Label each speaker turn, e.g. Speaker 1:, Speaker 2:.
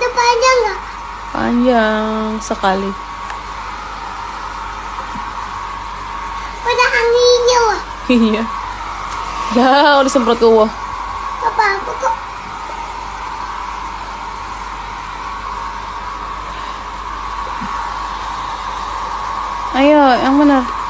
Speaker 1: Ada panjang nggak?
Speaker 2: Panjang sekali.
Speaker 1: Pada anginnya wah.
Speaker 2: Iya. Dah, udah semprot ke wah.
Speaker 1: Apa kok?
Speaker 2: Ayo, yang benar.